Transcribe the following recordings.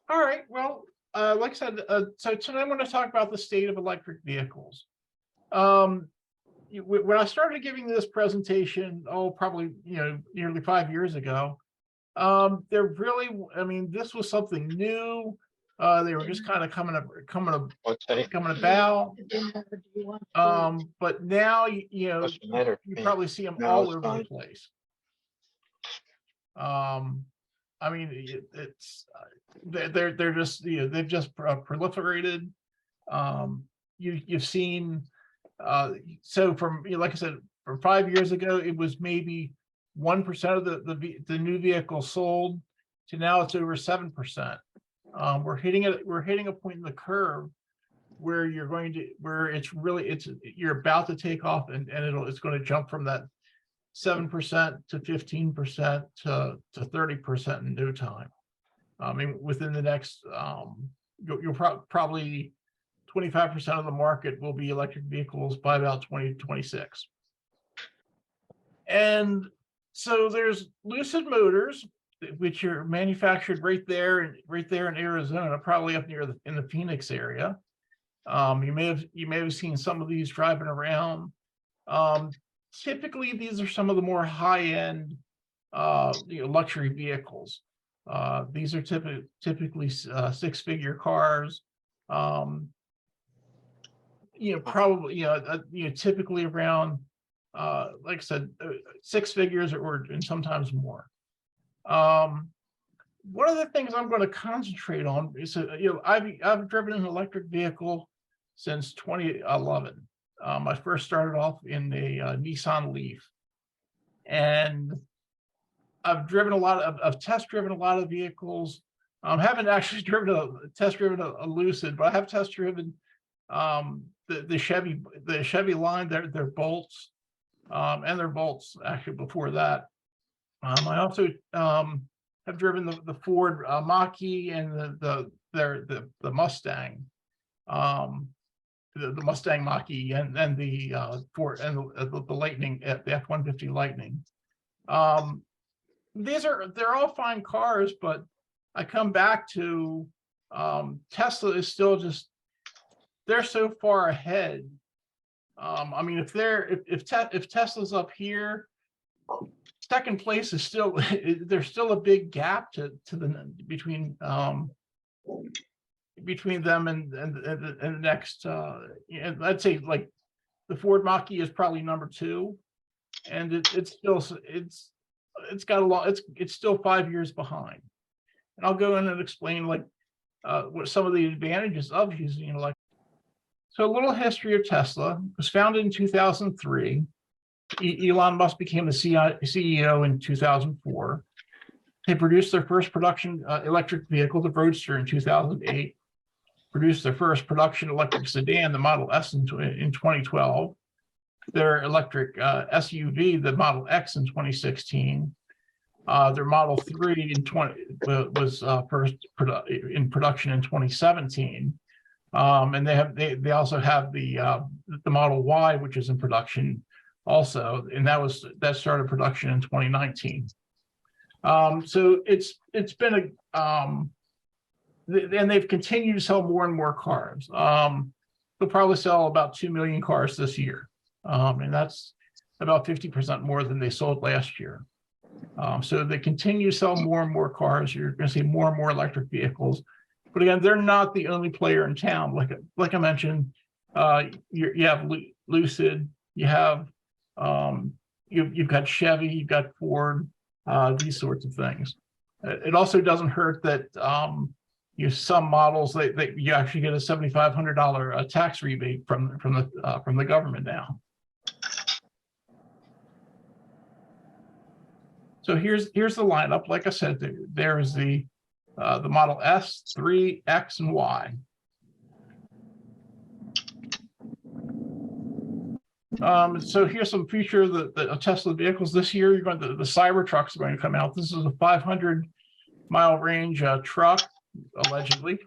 All right. Well, like I said, so tonight I'm going to talk about the state of electric vehicles. Um, when I started giving this presentation, oh, probably nearly 5 years ago, there really, I mean, this was something new. They were just kind of Okay. coming about. But now What's the matter? you Man? probably see them No, all it's over the fine. place. Um, I mean, it's they're just they've just proliferated. You've seen so from like I said, from 5 years ago, it was maybe 1% of the new vehicles sold to now it's over 7%. We're hitting a point in the curve where you're about to take off and it's going to jump from that 7% to 15% to 30% in no time. I mean, within the next, you'll probably 25% of the market will be electric vehicles by about 2026. And so there's Lucid Motors, which are manufactured right there in Arizona, probably up near in the Phoenix area. You may have seen some of these driving around. Typically, these are some of the more high-end luxury vehicles. These are typically six-figure cars. Probably typically around like I said, six figures or and sometimes more. One of the things I'm going to concentrate on is I've driven an electric vehicle since 2011. I first started off in a Nissan Leaf, and I've test driven a lot of vehicles. Haven't actually test driven a Lucid, but I have test driven the Chevy line, their Bolts, and their Bolts actually before that. I also have driven the Ford Mach-E and the Mustang, the Mustang Mach-E and the Ford and the Lightning, the F-150 Lightning. They're all fine cars, but I come back to Tesla is still just they're so far ahead. I mean, if Tesla's up here, second place is still there's still a big gap to the between them and the next. I'd say like the Ford Mach-E is probably number two, and it's got a lot. It's still 5 years behind, and I'll go in and explain like what some of the advantages of using electric. So a little history of Tesla. It was founded in 2003. Elon Musk became the CEO in 2004. They produced their first production electric vehicle, the Roadster, in 2008. Produced their first production electric sedan, the Model S, in 2012. Their electric SUV, the Model X, in 2016. Their Model 3 was first in production in 2017. And they also have the Model Y, which is in production also, and that started production in 2019. So it's been and they've continued to sell more and more cars. They'll probably sell about 2 million cars this year, and that's about 50% more than they sold last year. So they continue to sell more and more cars. You're going to see more and more electric vehicles. But again, they're not the only player in town. Like I mentioned, you have Lucid, you have you've got Chevy, you've got Ford, these sorts of things. It also doesn't hurt that some models that you actually get a $7,500 tax rebate from the government now. So here's the lineup. Like I said, there is the Model S, 3, X, and Y. So here's some feature of the Tesla vehicles this year. You're going to the Cybertruck's going to come out. This is a 500-mile range truck, allegedly.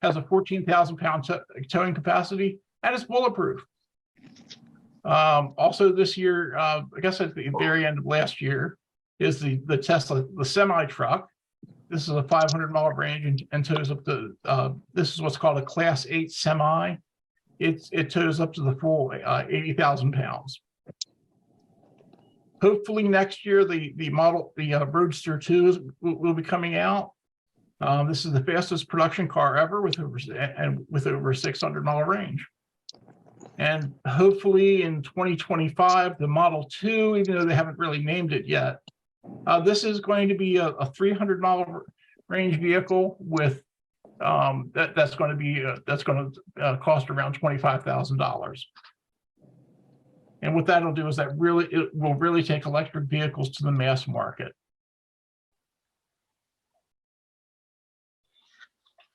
Has a 14,000-pound towing capacity, and it's bulletproof. Also this year, I guess at the very end of last year, is the Tesla, the semi truck. this is a 500-mile range and tows up to, this is what's called a Class 8 semi. It tows up to the full 80,000 pounds. Hopefully next year, the Roadster 2 will be coming out. This is the fastest production car ever with over 600-mile range. And hopefully in 2025, the Model 2, even though they haven't really named it yet, this is going to be a 300-mile range vehicle with that's going to cost around $25,000. And what that'll do is it will really take electric vehicles to the mass market.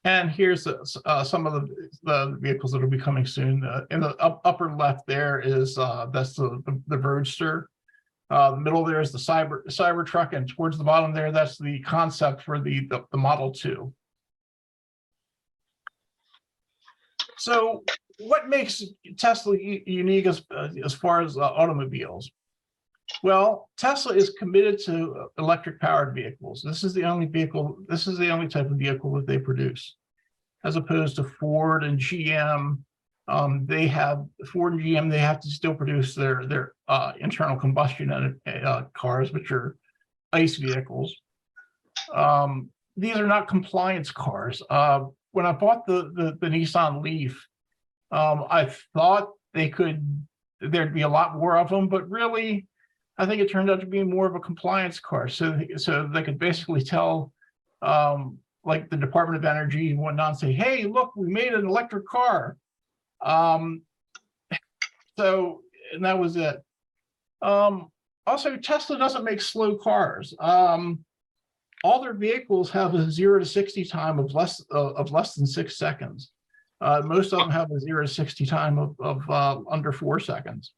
And here's some of the vehicles that will be coming soon. In the upper left there is that's the Roadster. The middle there is the Cybertruck, and towards the bottom there, that's the concept for the Model 2. So what makes Tesla unique as far as automobiles? Well, Tesla is committed to electric powered vehicles. This is the only type of vehicle that they produce, as opposed to Ford and GM. They have to still produce their internal combustion cars, which are ICE vehicles. These are not compliance cars. When I bought the Nissan Leaf, I thought there'd be a lot more of them, but really, I think it turned out to be more of a compliance car. So they could basically tell, like the Department of Energy and whatnot, and say, "Hey, look, we made an electric car." And that was it. Also, Tesla doesn't make slow cars. All their vehicles have a 0 to 60 time of less than 6 seconds. Most of them have a 0 to 60 time of under 4 seconds.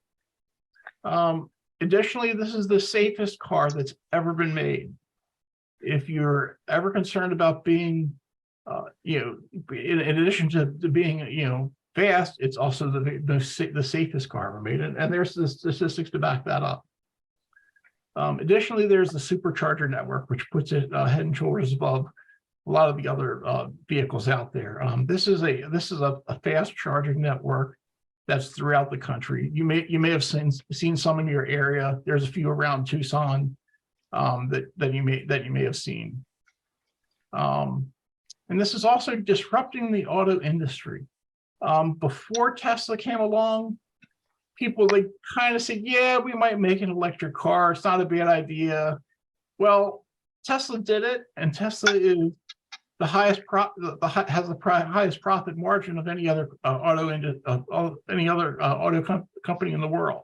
Additionally, this is the safest car that's ever been made. If you're ever concerned about being, in addition to being, fast, it's also the safest car ever made, and there's the statistics to back that up. Additionally, there's the supercharger network, which puts it head and shoulders above a lot of the other vehicles out there. This is a fast charging network that's throughout the country. You may have seen some in your area. There's a few around Tucson that you may have seen. And this is also disrupting the auto industry. Before Tesla came along, people kind of said, "Yeah, we might make an electric car. It's not a bad idea." Well, Tesla did it, and Tesla is the highest highest profit margin of any other auto company in the world.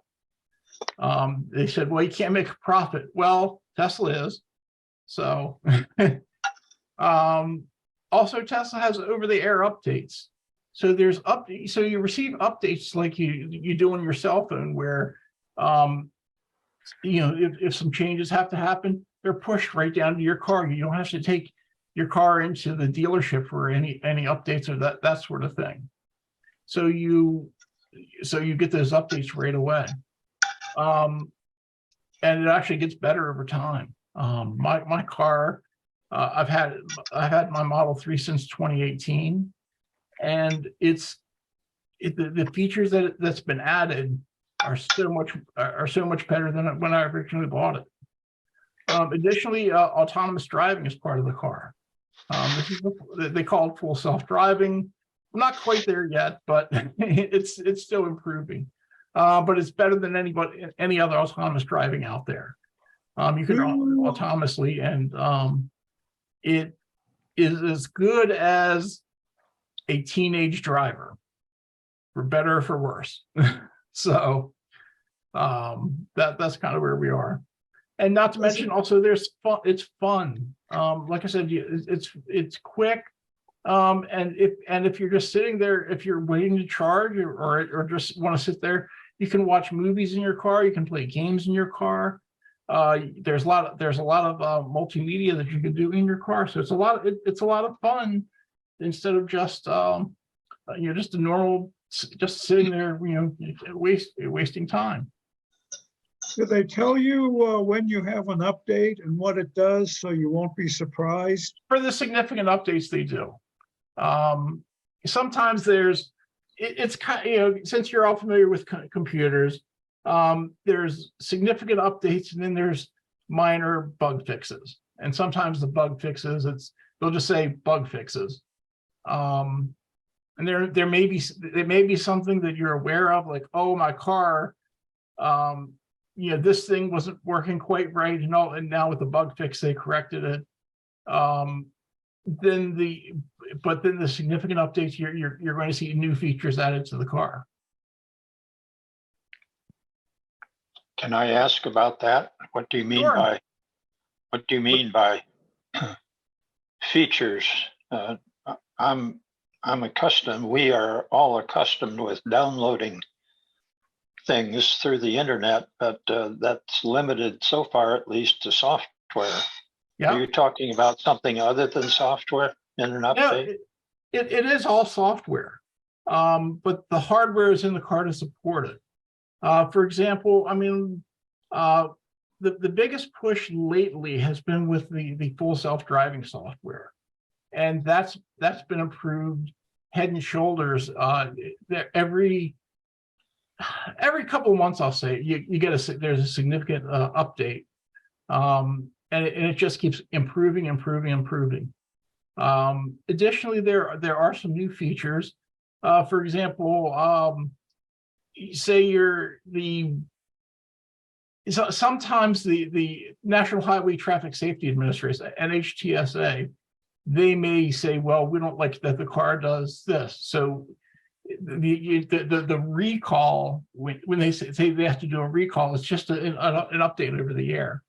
They said, "Well, you can't make a profit." Well, Tesla is. So, also Tesla has over-the-air updates. So so you receive updates like you do on your cell phone, where if some changes have to happen, they're pushed right down to your car. You don't have to take your car into the dealership for any updates or that sort of thing. So you get those updates right away, and it actually gets better over time. My car, I've had my Model 3 since 2018. And the features that's been added are so much better than when I originally bought it. Additionally, autonomous driving is part of the car. They call it full self-driving. I'm not quite there yet, but it's still improving. But it's better than any other autonomous driving out there. You can autonomously, and it is as good as a teenage driver, for better or for worse. So that's kind of where we are. And not to mention, also there's fun. It's fun. Like I said, it's quick. And if you're just sitting there, if you're waiting to charge or just want to sit there, you can watch movies in your car. You can play games in your car. There's a lot of multimedia that you can do in your car. So it's a lot of fun, instead of just just a normal, just sitting there, wasting time. Do they tell you when you have an update and what it does so you won't be surprised? For the significant updates, they do. Sometimes it's kind, since you're all familiar with computers, there's significant updates and then there's minor bug fixes. And sometimes the bug fixes, they'll just say bug fixes. And there may be something that you're aware of, like, oh, my car, this thing wasn't working quite right, and now with the bug fix they corrected it. Then the significant updates, you're going to see new features added to the car. Can I ask about that? What do you mean Sure. by features? We are all accustomed with downloading things through the internet, but that's limited so far, at least, to software. Yeah. Are you talking about something other than software in an update? Yeah, it is all software, but the hardware is in the car to support it. For example, I mean, the biggest push lately has been with the full self-driving software, and that's been improved head and shoulders. Every couple of months, I'll say, there's a significant update, and it just keeps improving. Additionally, there are some new features. For example, sometimes the National Highway Traffic Safety Administration, NHTSA, they may say, well, we don't like that the car does this. So the recall, when they say they have to do a recall, it's just an update over the air.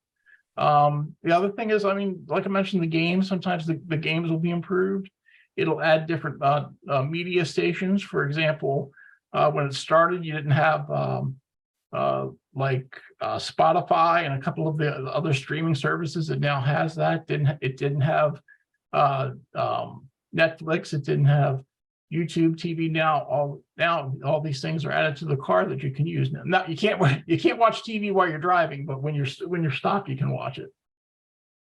The other thing is, I mean, like I mentioned, the games, sometimes the games will be improved. It'll add different media stations. For example, when it started, you didn't have Spotify and a couple of the other streaming services. It now has that. It didn't have Netflix. It didn't have YouTube TV. Now all these things are added to the car that you can use. Now you can't watch TV while you're driving, but when you're stopped, you can watch it.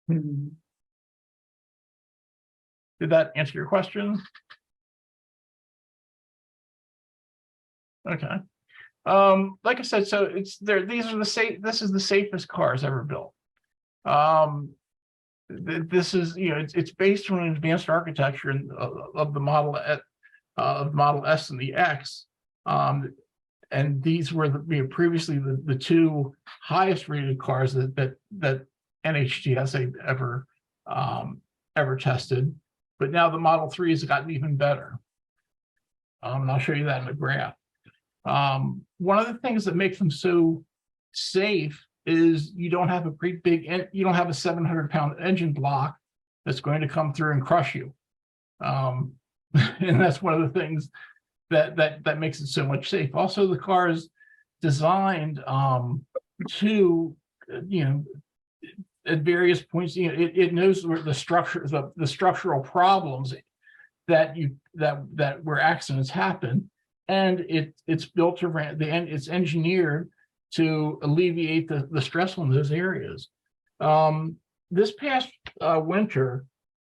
Hmm. Did that answer your question? Okay. Like I said, so this is the safest cars ever built. This is, it's based on an advanced architecture of the Model S and the X. And these were previously the two highest rated cars that NHTSA ever tested. But now the Model 3 has gotten even better. And I'll show you that in the graph. One of the things that makes them so safe is you don't have a 700-pound engine block that's going to come through and crush you. And that's one of the things that makes it so much safe. Also, the car is designed to, at various points, it knows where the structural problems that where accidents happen, and it's built around it's engineered to alleviate the stress on those areas. This past winter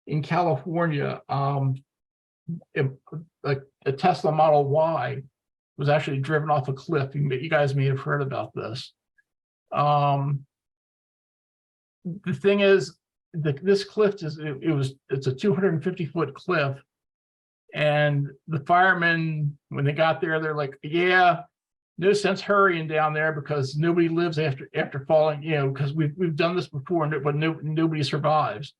in California, a Tesla Model Y was actually driven off a cliff. You guys may have heard about this. The thing is, this cliff it's a 250-foot cliff, and the firemen, when they got there, they're like, yeah, no sense hurrying down there because nobody lives after falling, because we've done this before, but nobody survives.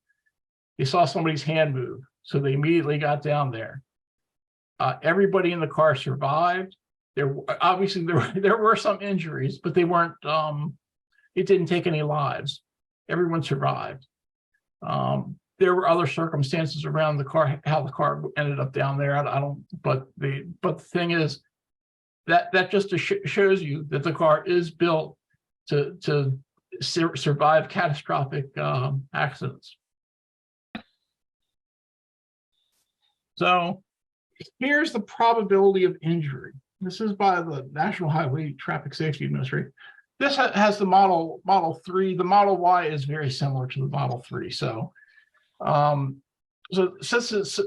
They saw somebody's hand move, so they immediately got down there. Everybody in the car survived. There were some injuries, but they weren't. It didn't take any lives. Everyone survived. There were other circumstances around the car, how the car ended up down there. I don't. But the thing is, that just shows you that the car is built to survive catastrophic accidents. So here's the probability of injury. This is by the National Highway Traffic Safety Administration. this has the Model 3. The Model Y is very similar to the Model 3. So, since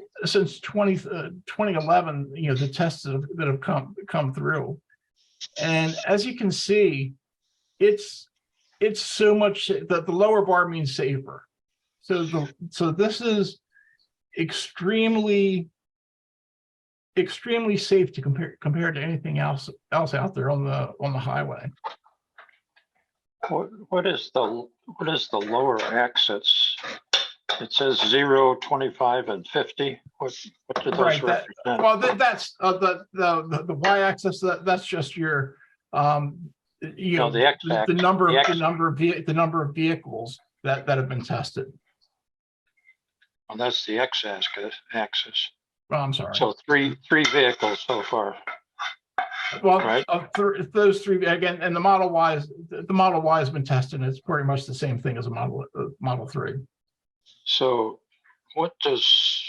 2011, the tests that have come through, and as you can see, it's so much that the lower bar means safer. So this is extremely safe to compared to anything else out there on the highway. What is the lower axis? It says 0, 25, and 50. What do those Right. represent? Well, that's the y-axis. That's just your the x-axis. the number of vehicles that have been tested. Well, that's the x-axis. Oh, I'm sorry. So three vehicles so far. Well, right. Those three again, and the Model Y has been tested. And it's pretty much the same thing as a Model 3. So, what does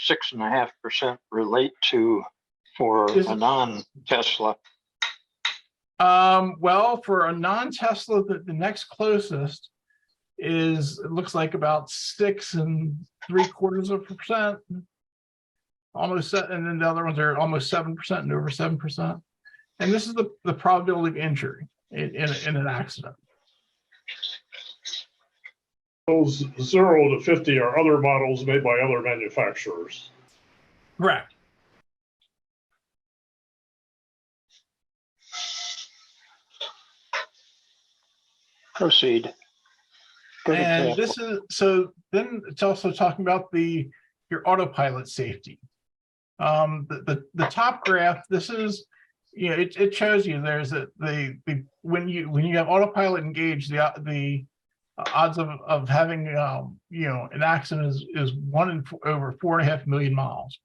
6.5% relate to for a non-Tesla? Well, for a non-Tesla, the next closest is, it looks like about 6.75%, almost, and then the other ones are almost 7% and over 7%. And this is the probability of injury in an accident. Those 0 to 50 are other models made by other manufacturers. Correct. Proceed. And this is, so then it's also talking about your autopilot safety. The top graph, this is, it shows you there's when you have autopilot engaged, the odds of having an accident is 1 in over 4.5 million miles.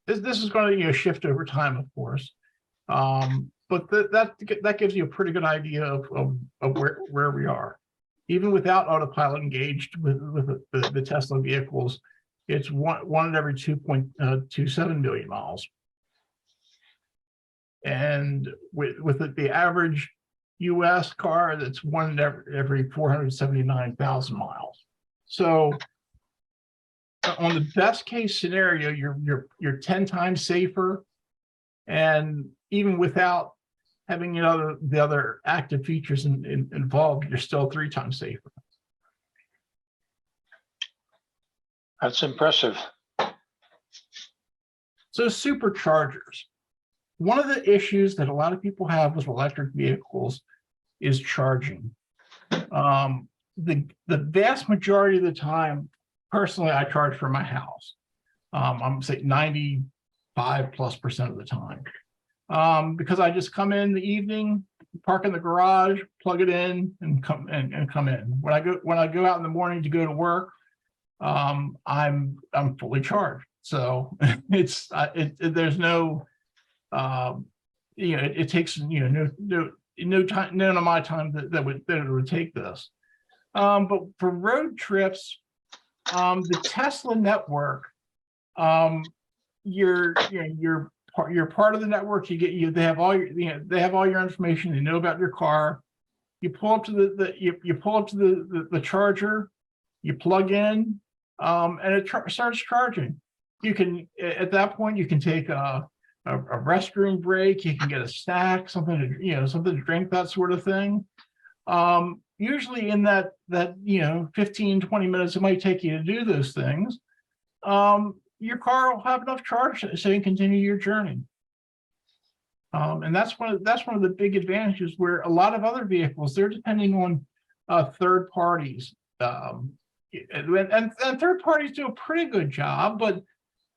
This is going to shift over time, of course, but that gives you a pretty good idea of where we are. Even without autopilot engaged with the Tesla vehicles, it's one in every 2.27 million miles. And with the average U.S. car, that's 1 in every 479,000 miles. So on the best case scenario, you're 10 times safer, and even without having the other active features involved, you're still 3 times safer. That's impressive. So superchargers. One of the issues that a lot of people have with electric vehicles is charging. The vast majority of the time, personally, I charge from my house. I'm saying 95+% of the time. Because I just come in the evening, park in the garage, plug it in, and come in. When I go out in the morning to go to work, I'm fully charged. So there's no it takes no time, none of my time that it would take this. But for road trips, the Tesla network, you're part of the network. They have all your information. They know about your car. You pull up to the charger, you plug in, and it starts charging. You can, at that point, you can take a restroom break. You can get a snack, something to drink, that sort of thing. Usually in that 15, 20 minutes it might take you to do those things, your car will have enough charge so you can continue your journey. And that's one of the big advantages, where a lot of other vehicles, they're depending on third parties. And third parties do a pretty good job, but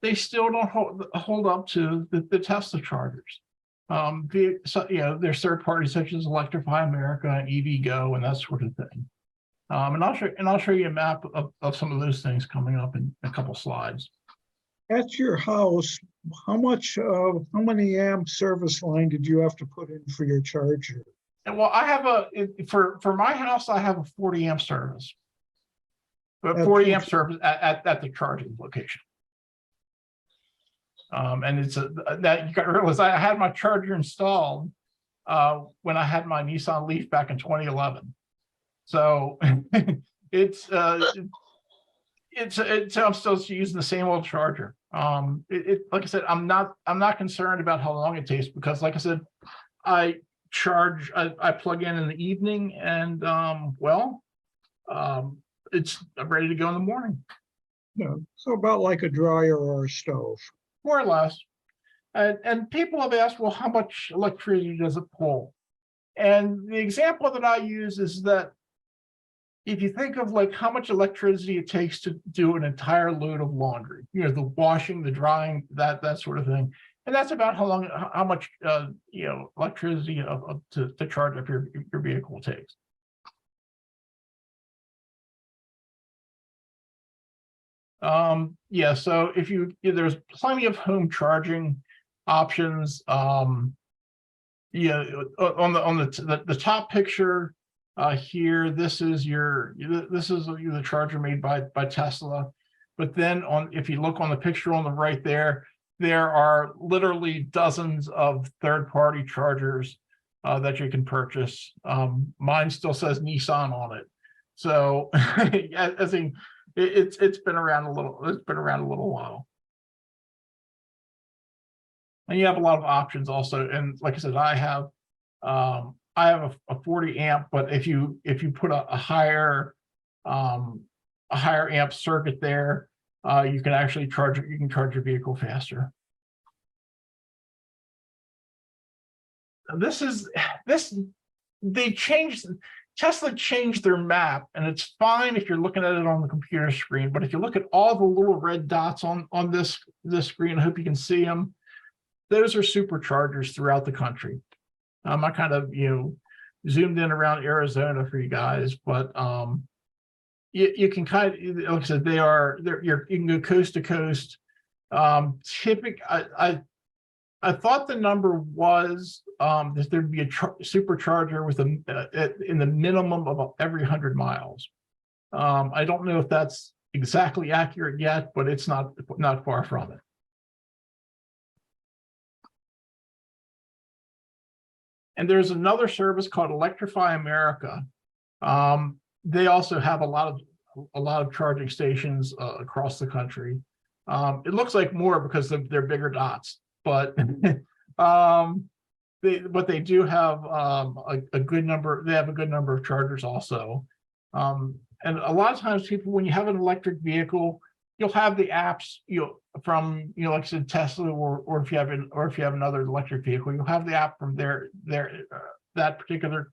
they still don't hold up to the Tesla chargers. There's third parties such as Electrify America and EVgo and that sort of thing. And I'll show you a map of some of those things coming up in a couple slides. At your house, how many amp service line did you have to put in for your charger? And well, I have for my house, I have a 40 amp service, but 40 amp service at the charging location. And it's that you got to realize I had my charger installed when I had my Nissan Leaf back in 2011. So it's I'm still using the same old charger. Like I said, I'm not concerned about how long it takes, because like I said, I plug in the evening, and I'm ready to go in the morning, Yeah, so about like a dryer or a stove. more or less. And people have asked, well, how much electricity does it pull? And the example that I use is that if you think of like how much electricity it takes to do an entire load of laundry, the washing, the drying, that sort of thing, and that's about how much electricity to charge up your vehicle takes. Yeah, so there's plenty of home charging options. Yeah, on the top picture here, this is the charger made by Tesla. But then if you look on the picture on the right there are literally dozens of third-party chargers that you can purchase. Mine still says Nissan on it, so I think it's been around a little while. And you have a lot of options also. And like I said, I have a 40 amp, but if you put a higher amp circuit there, you can actually charge your vehicle faster. Tesla changed their map, and it's fine if you're looking at it on the computer screen, but if you look at all the little red dots on this screen, I hope you can see them. Those are superchargers throughout the country. I kind of zoomed in around Arizona for you guys, but you can kind of, like I said, you can go coast to coast. I thought the number was that there'd be a supercharger with in the minimum of every 100 miles. I don't know if that's exactly accurate yet, but it's not far from it. And there's another service called Electrify America. They also have a lot of charging stations across the country. It looks like more because they're bigger dots, but they do have a good number. They have a good number of chargers also. And a lot of times, people, when you have an electric vehicle, you'll have the apps, from like I said, Tesla, or if you have another electric vehicle, you'll have the app from that particular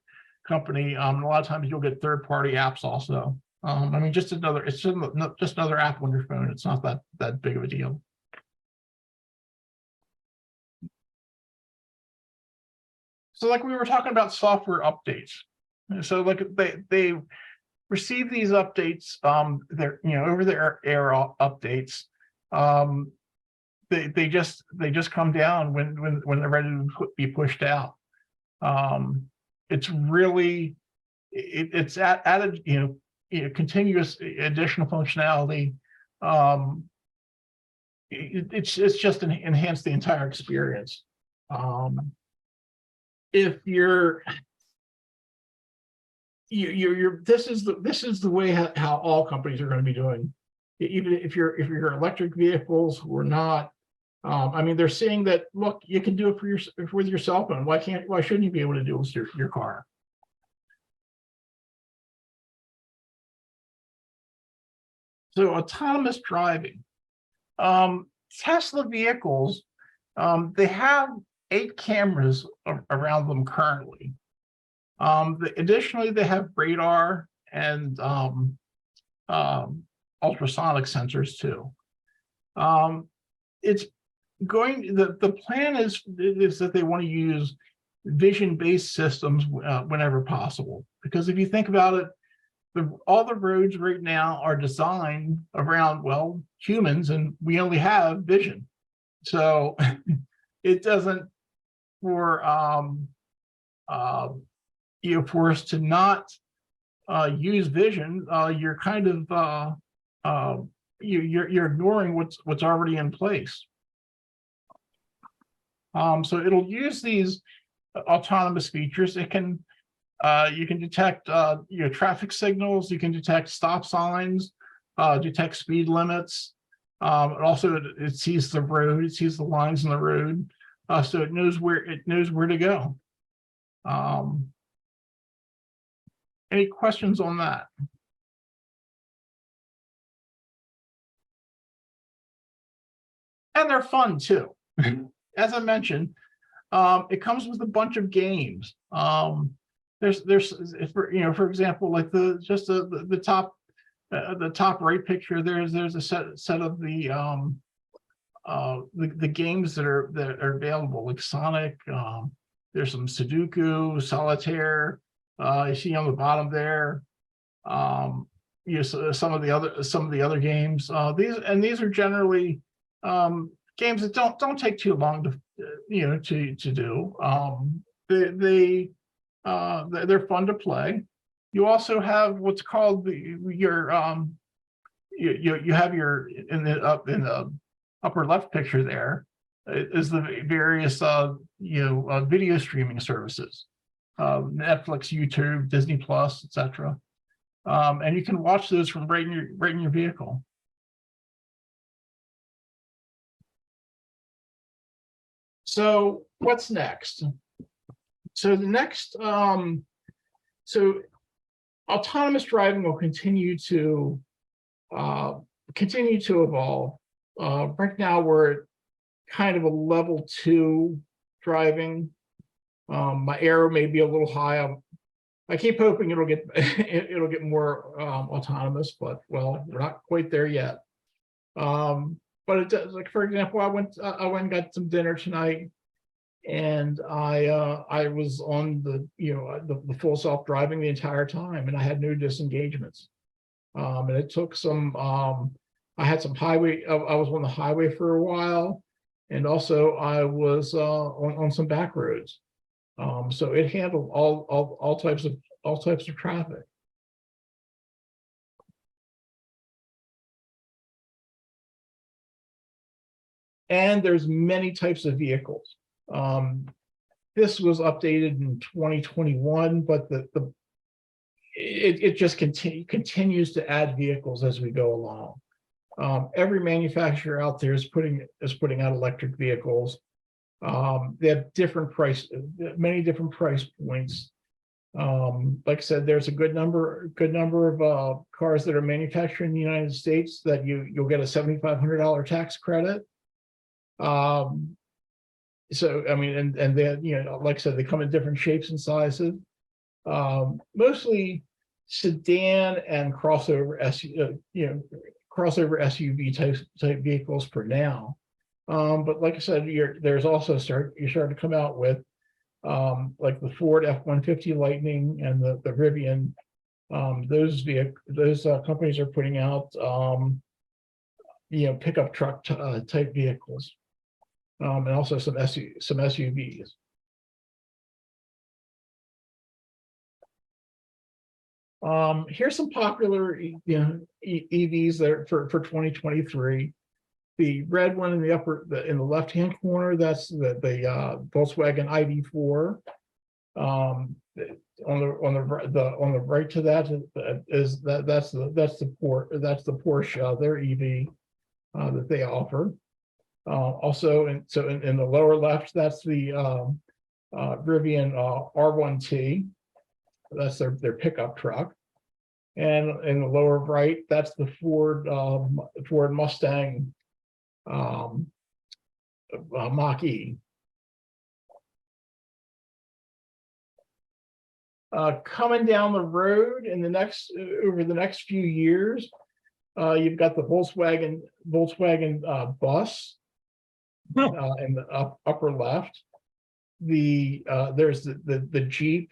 company. A lot of times you'll get third-party apps also. I mean, it's just another app on your phone. It's not that big of a deal. So like we were talking about software updates. So like they receive these updates, they're over the air updates. They just come down when they're ready to be pushed out. It's really it's added continuous additional functionality. It's just enhanced the entire experience. If this is the way how all companies are going to be doing, even if you're electric vehicles or not. I mean, they're saying that, look, you can do it with your cell phone. Why shouldn't you be able to do it with your car? So autonomous driving. Tesla vehicles, they have 8 cameras around them currently. Additionally, they have radar and ultrasonic sensors too. The plan is that they want to use vision-based systems whenever possible, because if you think about it, all the roads right now are designed around, well, humans, and we only have vision. So it doesn't, for us to not use vision, you're kind of you're ignoring what's already in place. So it'll use these autonomous features. It can you can detect traffic signals, you can detect stop signs, detect speed limits. It sees the road, it sees the lines in the road, so it knows where to go. Any questions on that? And they're fun too. As I mentioned, it comes with a bunch of games. There's for example, like the top right picture. There's a set of the games that are available, like Sonic. There's some Sudoku, Solitaire. You see on the bottom there. Some of the other games. These are generally games that don't take too long to do. They're fun to play. You also have what's called you have your in the upper left picture there is the various video streaming services, Netflix, YouTube, Disney Plus, etc. And you can watch those from right in your vehicle. So what's next? So the next, so autonomous driving will continue to evolve. Right now we're at kind of a level 2 driving. My arrow may be a little high. I keep hoping it'll get more autonomous, but well, we're not quite there yet. But it does. Like for example, I went and got some dinner tonight, and I was on the full self driving the entire time, and I had no disengagements. And it took some. I had some highway. I was on the highway for a while, and also I was on some back roads. So it handled all types of traffic. And there's many types of vehicles. This was updated in 2021, but it just continues to add vehicles as we go along. Every manufacturer out there is putting out electric vehicles. They have many different price points. Like I said, there's a good number of cars that are manufactured in the United States that you'll get a $7,500 tax credit. So I mean, and they, like I said, they come in different shapes and sizes. Mostly sedan and crossover SUV type vehicles for now. But like I said, there's also you're starting to come out with like the Ford F-150 Lightning and the Rivian. Those companies are putting out pickup truck type vehicles, and also some SUVs. Here's some popular EVs that are for 2023. The red one in the left-hand corner, that's the Volkswagen ID.4. On the right to that is that's the Porsche, their EV that they offer. Also, in the lower left, that's the Rivian R1T. That's their pickup truck. And in the lower right, that's the Ford Mustang Mach-E. Coming down the road over the next few years, you've got the Volkswagen bus in the upper left. There's the Jeep.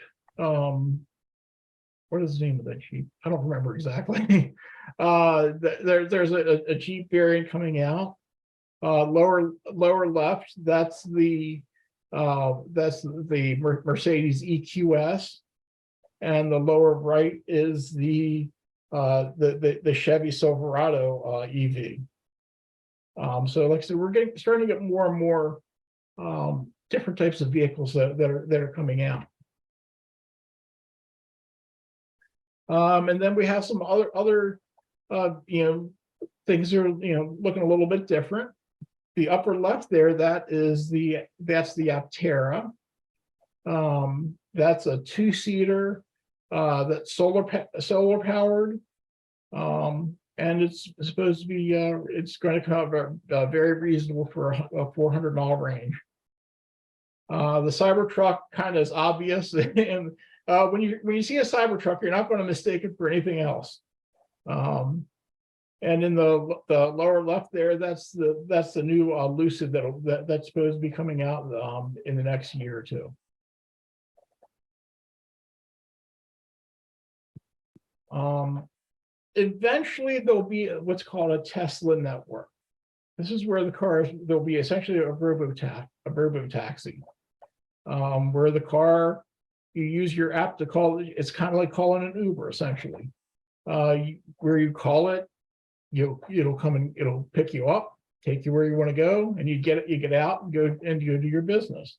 What is the name of that Jeep? I don't remember exactly. There's a Jeep variant coming out. Lower left, that's the Mercedes EQS, and the lower right is the Chevy Silverado EV. So like I said, we're starting to get more and more different types of vehicles that are coming out. And then we have some other things are looking a little bit different. The upper left there, that's the Aptera. That's a 2-seater that's solar powered. And it's supposed to be it's going to cover very reasonable for a $400 range. The Cybertruck kind of is obvious, and when you see a Cybertruck, you're not going to mistake it for anything else. And in the lower left there, that's the new Lucid that's supposed to be coming out in the next year or two. Eventually, there'll be what's called a Tesla network. This is where there'll be essentially a robo-taxi, where the car, you use your app to call it. It's kind of like calling an Uber, essentially. Where you call it, it'll come and it'll pick you up, take you where you want to go, and you get out and go do your business.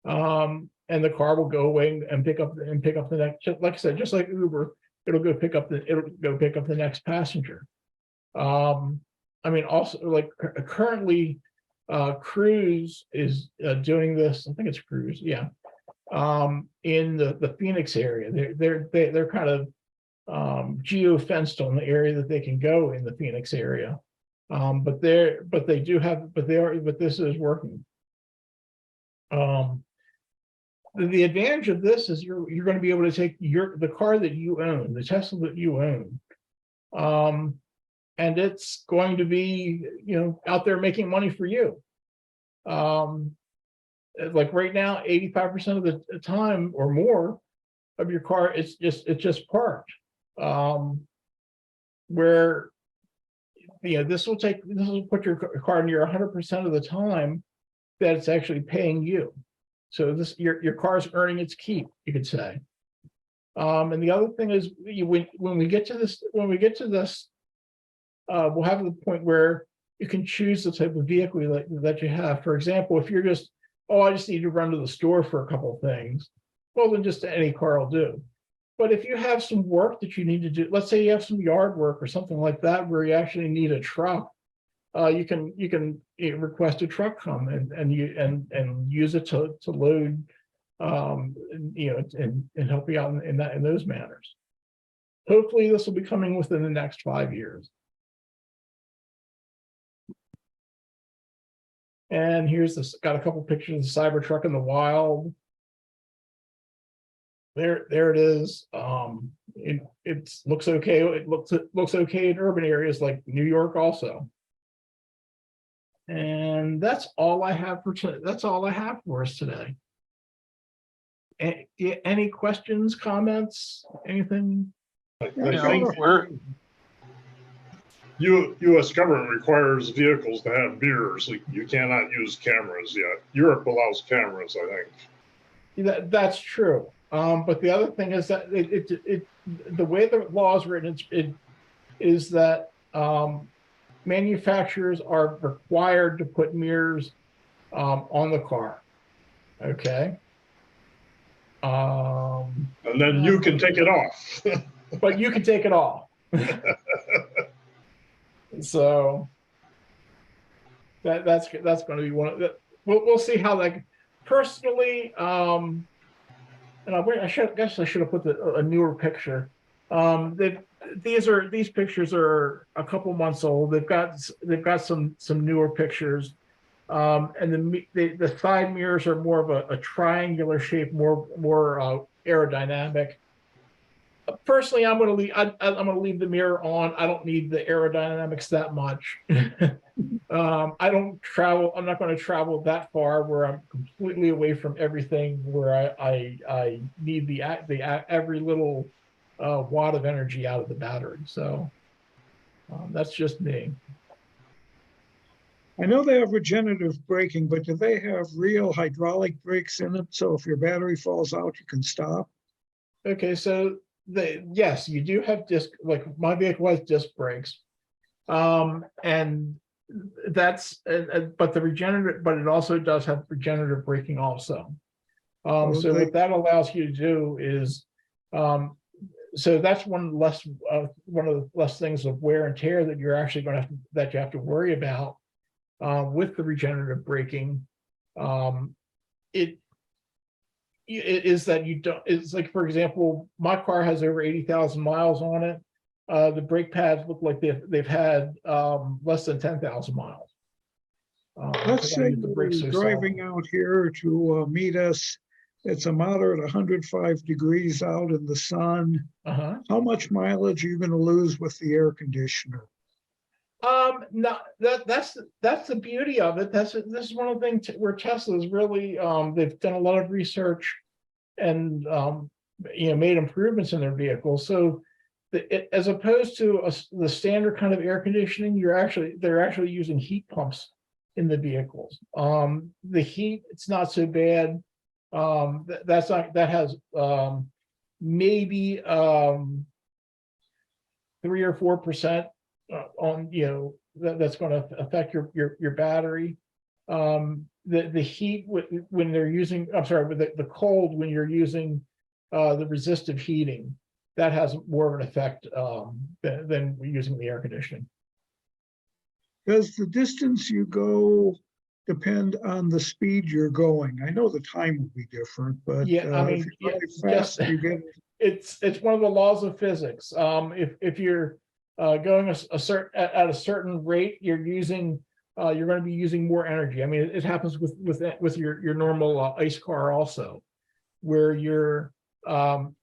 And the car will go away and pick up the next. Like I said, just like Uber, it'll go pick up the next passenger. I mean, also like currently, Cruise is doing this. I think it's Cruise, yeah. In the Phoenix area, they're kind of geo-fenced on the area that they can go in the Phoenix area. But this is working. The advantage of this is you're going to be able to take the car that you own, the Tesla that you own, and it's going to be out there making money for you. Like right now, 85% of the time or more of your car, it's just parked. Where this will put your car near 100% of the time that it's actually paying you. So your car's earning its keep, you could say. And the other thing is when we get to this, we'll have the point where you can choose the type of vehicle that you have. For example, if you're just, I just need to run to the store for a couple of things, well, then just any car will do. But if you have some work that you need to do, let's say you have some yard work or something like that, where you actually need a truck, you can request a truck come and use it to load, and help you out in those manners. Hopefully, this will be coming within the next 5 years. And here's this. Got a couple pictures of the Cybertruck in the wild. There it is. It looks okay. It looks okay in urban areas like New York also. And that's all I have for us today. Any questions, comments, anything? I think U.S. government requires vehicles to have mirrors. Like you cannot use cameras yet. Europe allows cameras, I think. That's true. But the other thing is that the way the law is written, is that manufacturers are required to put mirrors on the car. Okay. And then you can take it off. But you can take it off. So that's going to be one of the. We'll see how that. Personally, and I should have put a newer picture. These pictures are a couple months old. They've got some newer pictures, and the side mirrors are more of a triangular shape, more aerodynamic. Personally, I'm going to leave the mirror on. I don't need the aerodynamics that much. I don't travel. I'm not going to travel that far where I'm completely away from everything. Where I need every little watt of energy out of the battery. So that's just me. I know they have regenerative braking, but do they have real hydraulic brakes in them? So if your battery falls out, you can stop? Okay, so yes, you do have like my vehicle has disc brakes. And That's, but the regenerative, but it also does have regenerative braking also. Oh, So they- what that allows you to do is, so that's one of the less things of wear and tear that you're actually going to that you have to worry about with the regenerative braking. It is that you don't. It's like, for example, my car has over 80,000 miles on it. The brake pads look like they've had less than 10,000 miles. Let's 'Cause I say use the you're brakes so driving seldom. out here to meet us. It's a moderate 105 degrees out in the sun. Uh-huh. How much mileage are you going to lose with the air conditioner? No, that's the beauty of it. This is one of the things where Tesla's really they've done a lot of research and made improvements in their vehicles. So as opposed to the standard kind of air conditioning, they're actually using heat pumps in the vehicles. The heat, it's not so bad. That has maybe 3 or 4% on, that's going to affect your battery. The heat when they're using, I'm sorry, with the cold when you're using the resistive heating, that has more of an effect than using the air conditioning. Does the distance you go depend on the speed you're going? I know the time will be different, but Yeah, I mean, if you drive just fast, you get it's one of the laws of physics. If you're going at a certain rate, you're going to be using more energy. I mean, it happens with your normal ICE car also, where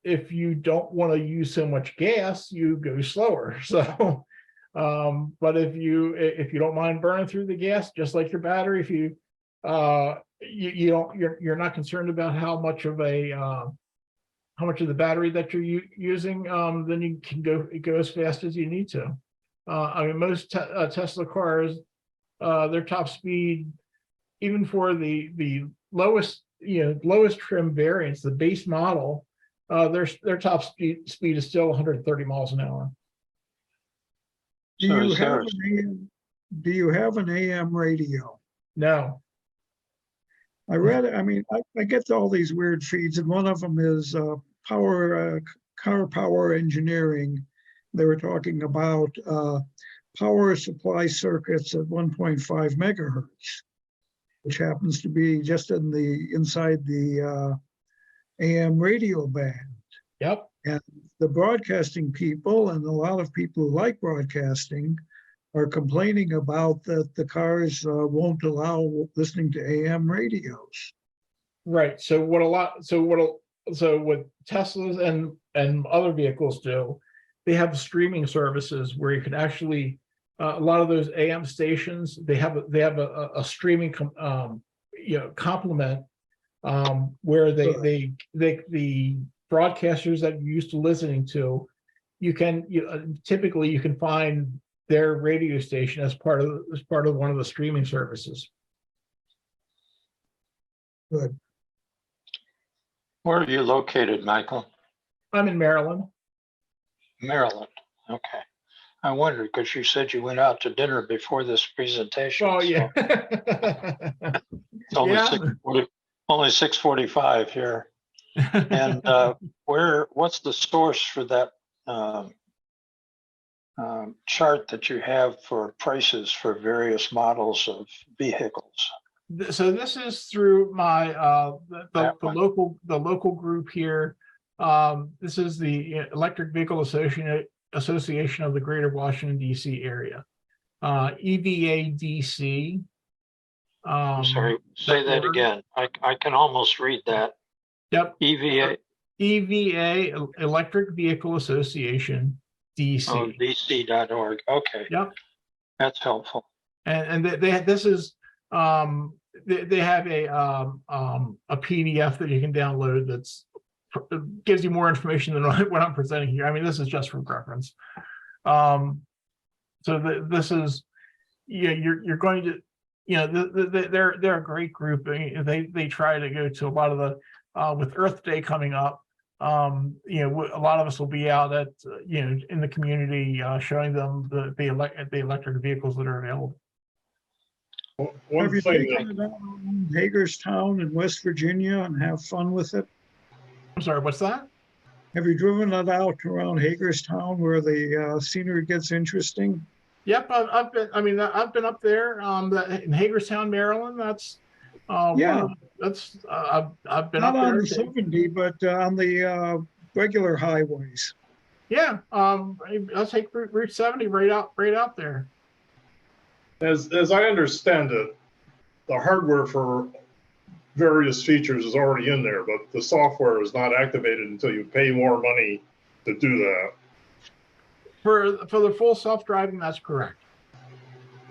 if you don't want to use so much gas, you go slower. So, but if you don't mind burning through the gas, just like your battery, if you're not concerned about how much of the battery that you're using, then you can go as fast as you need to. I mean, most Tesla cars, their top speed, even for the lowest trim variants, the base model, their top speed is still 130 miles an hour. Do So you is have there, an AM, do you have an AM radio? No. I read, I mean, I get all these weird feeds, and one of them is car power engineering. They were talking about power supply circuits at 1.5 megahertz, which happens to be just inside the AM radio band. Yep. And the broadcasting people and a lot of people who like broadcasting are complaining about that the cars won't allow listening to AM radios. Right. So what Teslas and other vehicles do, they have streaming services where you can actually a lot of those AM stations, they have a streaming complement where the broadcasters that you're used to listening to, typically you can find their radio station as part of one of the streaming services. Good. where are you located, Michael? I'm in Maryland. Maryland. Okay. I wondered because you said you went out to dinner before this presentation. Oh yeah. It's only Yeah. 6:45 here. And what's the source for that chart that you have for prices for various models of vehicles? So this is through my the local group here. This is the Electric Vehicle Association of the Greater Washington D.C. area. EVADC. Sorry, say that again. I can almost read that. Yep. EVA. EVA, Electric Vehicle Association, DC. Oh, DC.org. Okay. Yep. That's helpful. And they have a PDF that you can download that's gives you more information than what I'm presenting here. I mean, this is just for reference. So this is, you're going to, they're a great group. They try to go to a lot of the with Earth Day coming up. A lot of us will be out at in the community showing them the electric vehicles that are available. One Have you thing taken that, it out in Hagerstown in West Virginia and have fun with it? I'm sorry, what's that? Have you driven it out around Hagerstown where the scenery gets interesting? Yep, I've been. I mean, I've been up there. In Hagerstown, Maryland. That's Yeah, I've been not up on there. the 70, but on the regular highways. Yeah, I'll take Route 70 right out there. as I understand it, the hardware for various features is already in there, but the software is not activated until you pay more money to do that. For the full self-driving, that's correct.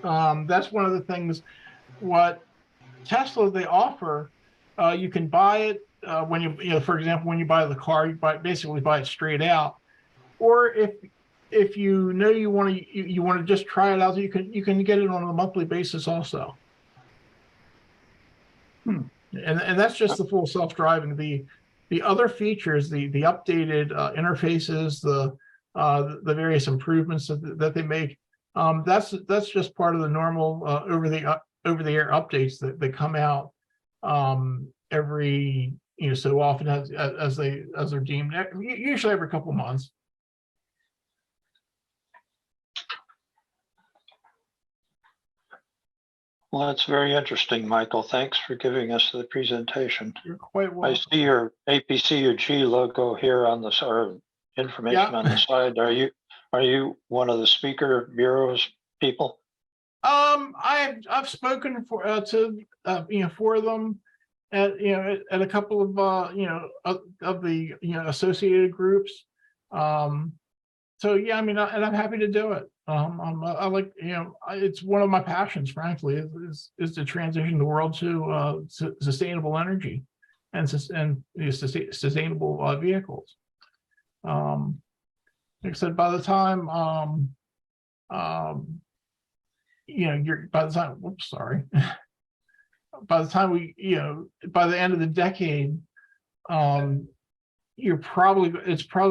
That's one of the things. What Tesla they offer, you can buy it when you know, for example, when you buy the car, you basically buy it straight out. Or if you know you want to just try it out, you can get it on a monthly basis also. And that's just the full self-driving. The other features, the updated interfaces, the various improvements that they make, that's just part of the normal over the air updates that come out every so often as they're deemed, usually every couple of months. Well, that's very interesting, Michael. Thanks for giving us the presentation. You're quite I welcome. see your APCUG logo here on the or information on the side. Are you one of the speaker bureaus people? I've spoken to for them at at a couple of of the associated groups. So yeah, I mean, and I'm happy to do it. I like it's one of my passions, frankly, is to transition the world to sustainable energy and sustainable vehicles. Like I said, by the time whoops, sorry. By the time by the end of the decade, it's probably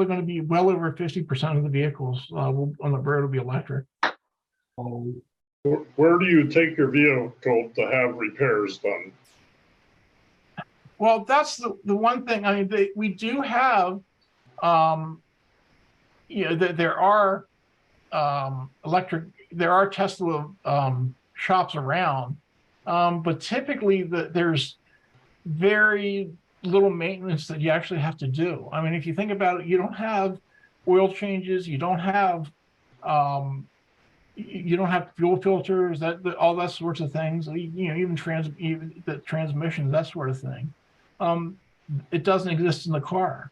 going to be well over 50% of the vehicles on the road will be electric. Where do you take your vehicle to have repairs done? Well, that's the one thing. I mean, we do have, there are there are Tesla shops around, but typically there's very little maintenance that you actually have to do. I mean, if you think about it, you don't have oil changes, you don't have fuel filters, all that sorts of things. Even the transmissions, that sort of thing. It doesn't exist in the car.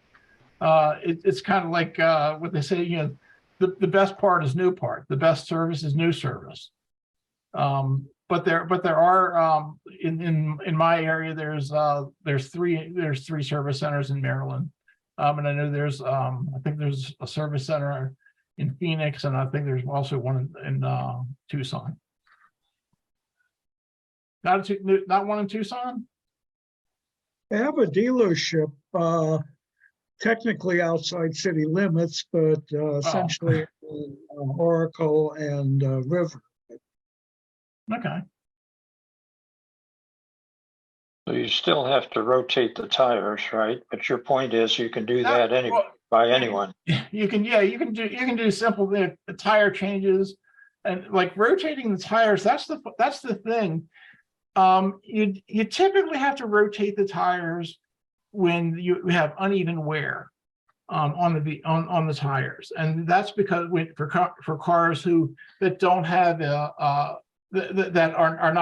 It's kind of like what they say. The best part is new part. The best service is new service. But there are in my area there's three service centers in Maryland, and I know I think there's a service center in Phoenix, and I think there's also one in Tucson. Not one in Tucson. They have a dealership technically outside city limits, but essentially Oracle and River. Okay. So you still have to rotate the tires, right? But your point is you can do that by anyone. You can do simple the tire changes, and like rotating the tires. That's the thing. You typically have to rotate the tires when you have uneven wear on the tires, and that's because for cars that don't have that are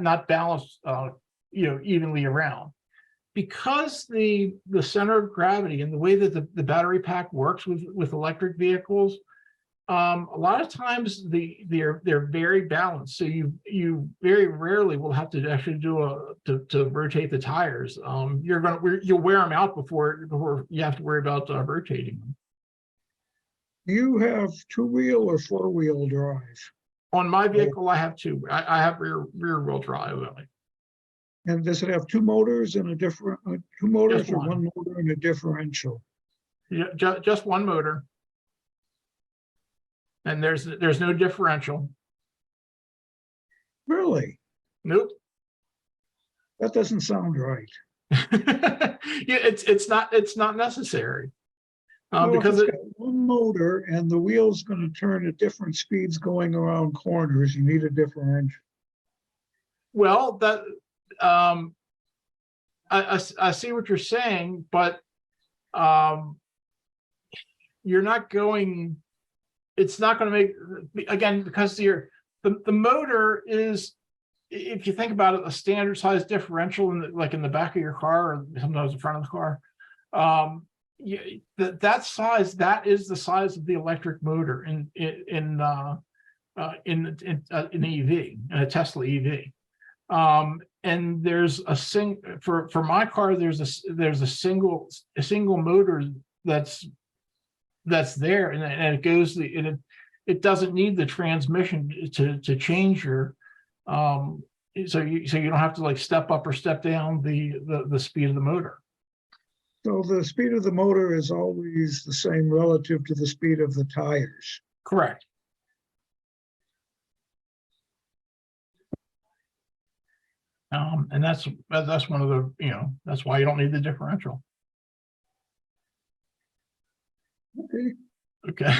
not balanced evenly around, because the center of gravity and the way that the battery pack works with electric vehicles, a lot of times they're very balanced. So you very rarely will have to actually to rotate the tires. You'll wear them out before you have to worry about rotating them. Do you have two-wheel or four-wheel drive? On my vehicle, I have two. I have rear wheel drive. And does it have two motors and two motors Just or one. one motor and a differential? Yeah, just one motor. And there's no differential. Really? Nope. That doesn't sound right. Yeah, it's not necessary. Well, Because if it's got one motor and the wheel's going to turn at different speeds going around corners, you need a differential. well, that I see what you're saying, but you're not going. It's not going to make, again, because the motor is, if you think about it, a standard size differential like in the back of your car or sometimes the front of the car. That size, that is the size of the electric motor in an EV, in a Tesla EV. And there's for my car, there's a single motor that's there, and it goes it doesn't need the transmission to change your so you don't have to like step up or step down the speed of the motor. So the speed of the motor is always the same relative to the speed of the tires. Correct. And that's one of the, that's why you don't need the differential. Okay. Okay.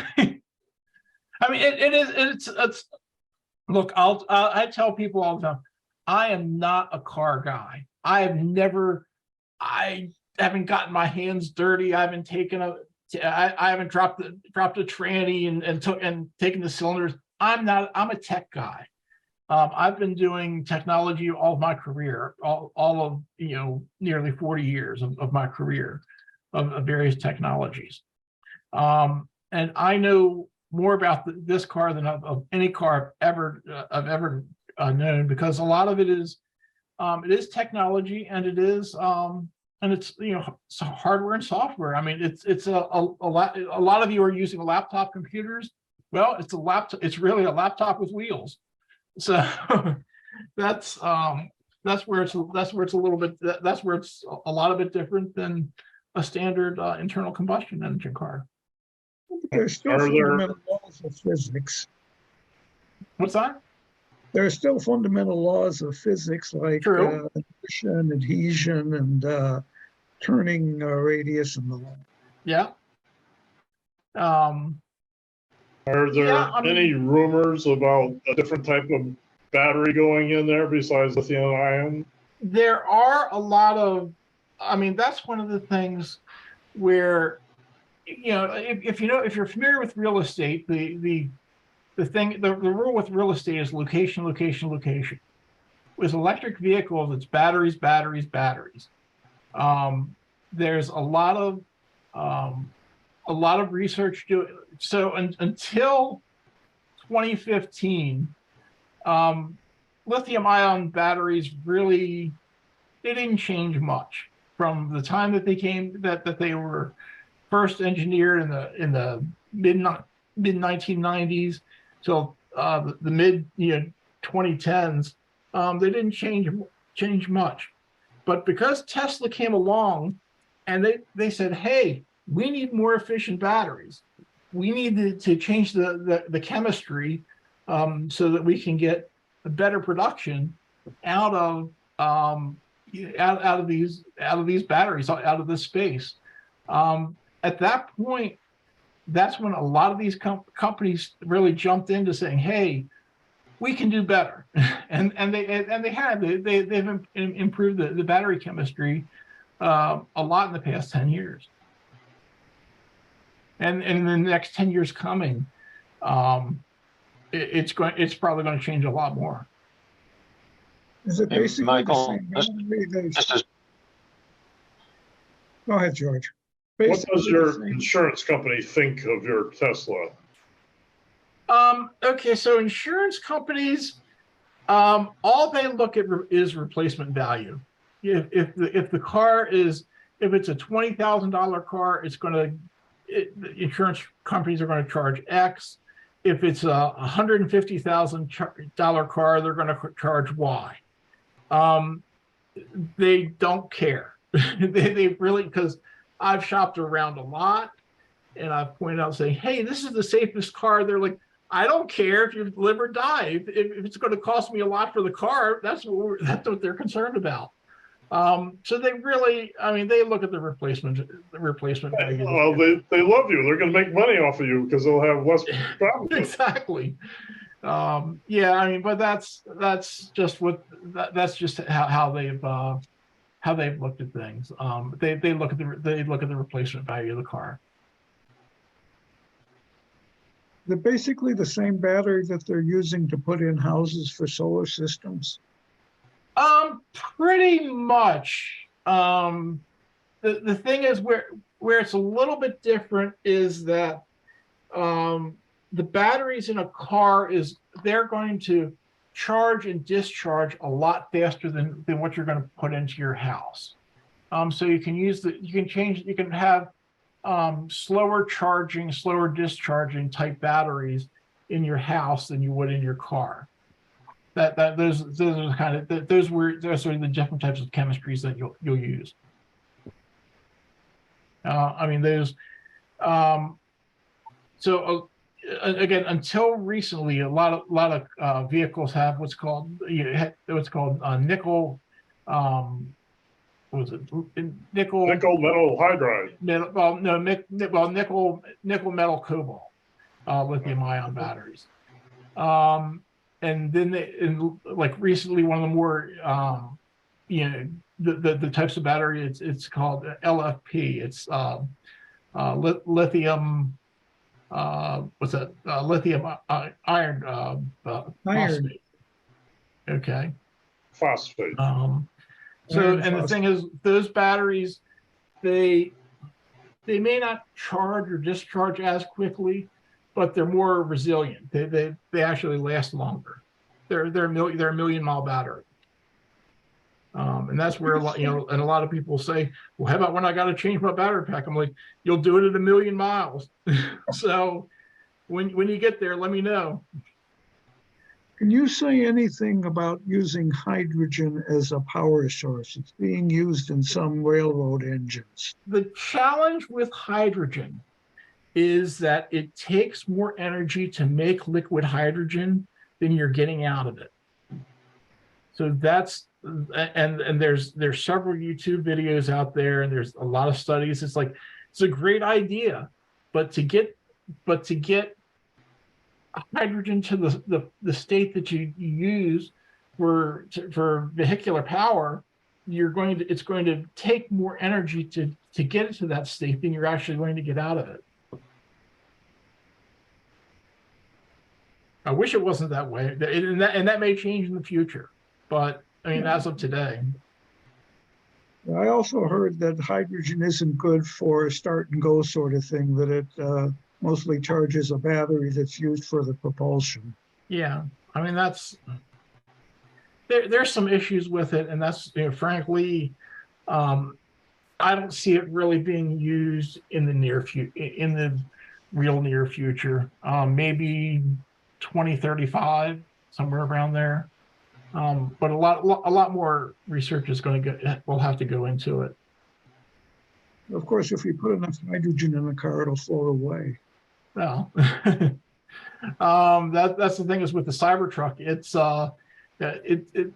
I mean, it's look, I tell people all the time, I am not a car guy. I haven't gotten my hands dirty. I haven't taken I haven't dropped a tranny and taken the cylinders. I'm a tech guy. I've been doing technology all of my career, all of, nearly 40 years of my career of various technologies. And I know more about this car than of any car I've ever known, because a lot of it is technology, and it's hardware and software. I mean, it's a lot of you are using laptop computers. Well, it's a laptop. It's really a laptop with wheels. So that's where it's a little bit, that's where it's a lot of it different than a standard internal combustion engine car. There's still fundamental laws of physics. What's that? There are still fundamental laws of physics like inertia, adhesion, and turning radius and the like. Yeah. Are there any rumors about a different type of battery going in there besides lithium ion? There are a lot of, that's one of the things where, if you're familiar with real estate, the rule with real estate is location, location, location. With electric vehicles, it's batteries, batteries, batteries. There's a lot of research so until 2015, lithium ion batteries they didn't change much from the time that they were first engineered in the mid 1990s till the mid 2010s. They didn't change much, but because Tesla came along and they said, hey, we need more efficient batteries. We need to change the chemistry so that we can get a better production out of these batteries, out of this space. At that point, that's when a lot of these companies really jumped into saying, hey, we can do better. and they've improved the battery chemistry a lot in the past 10 years. And in the next 10 years coming, it's probably going to change a lot more. Is it basically Michael, the same battery? Go ahead, George. What does your insurance company think of your Tesla? Okay, so insurance companies, all they look at is replacement value. If the car is, if it's a $20,000 car, insurance companies are going to charge X. If it's a $150,000 car, they're going to charge Y. They don't care. they really, because I've shopped around a lot, and I've pointed out, saying, hey, this is the safest car. They're like, I don't care if you live or die. If it's going to cost me a lot for the car, that's what they're concerned about. So they really, I mean, they look at the replacement value. Well, they love you. They're going to make money off of you because they'll have less problems. Exactly. Yeah, I mean, but that's just that's just how they've looked at things. They look at the replacement value of the car. They're basically the same battery that they're using to put in houses for solar systems. Pretty much. The thing is where it's a little bit different is that the batteries in a car they're going to charge and discharge a lot faster than what you're going to put into your house. So you can have slower charging, slower discharging type batteries in your house than you would in your car. Those are the different types of chemistries that you'll use. I mean, again, until recently, a lot of vehicles have what's called nickel. What was it? Nickel metal hydride. Nickel metal cobalt lithium ion batteries. And then like recently, one of the more the types of battery it's called LFP. It's lithium. What's that? Lithium iron phosphate. Okay. Phosphate. So, and the thing is, those batteries, they may not charge or discharge as quickly, but they're more resilient. They actually last longer. They're a million mile battery. And that's where and a lot of people say, well, how about when I got to change my battery pack? I'm like, you'll do it at 1,000,000 miles. So when you get there, let me know. Can you say anything about using hydrogen as a power source? It's being used in some railroad engines. The challenge with hydrogen is that it takes more energy to make liquid hydrogen than you're getting out of it. So that's, and there's several YouTube videos out there, and there's a lot of studies. It's like, it's a great idea, but to get hydrogen to the state that you use for vehicular power, it's going to take more energy to get it to that state than you're actually going to get out of it. I wish it wasn't that way, and that may change in the future, but I mean, as of today. I also heard that hydrogen isn't good for a start and go sort of thing, that it mostly charges a battery that's used for the propulsion. Yeah, I mean, there's some issues with it, and that's, frankly, I don't see it really being used in the real near future. Maybe 2035, somewhere around there. But a lot more research is will have to go into it. Of course, if you put enough hydrogen in a car, it'll float away. Well, that's the thing is with the Cybertruck, it's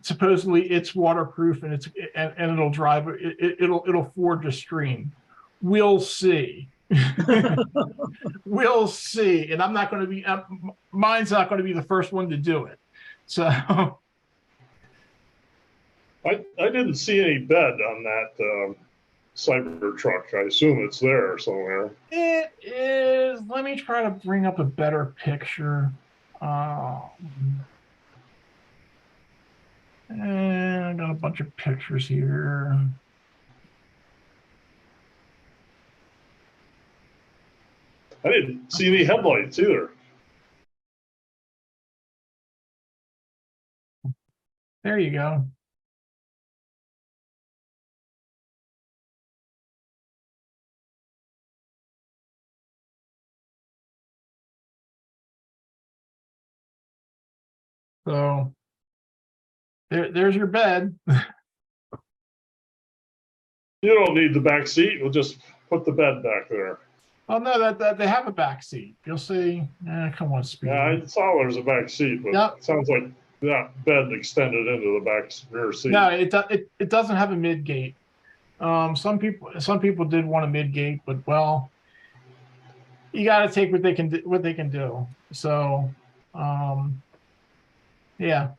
supposedly it's waterproof and it'll drive it'll forge a stream. We'll see. We'll see. And I'm not going to be mine's not going to be the first one to do it. So I didn't see any bed on that Cybertruck. I assume it's there somewhere. it is. Let me try to bring up a better picture. And I got a bunch of pictures here. I didn't see any headlights either. There you go. So there's your bed. You don't need the back seat. We'll just put the bed back there. Oh no, that they have a back seat. You'll see. Come on, speed. Yeah, I saw there's a back seat, but Yep. it sounds like that bed extended into the back rear seat. No, it doesn't have a mid gate. Some people did want a mid gate, but well, you got to take what they can do. So, yeah,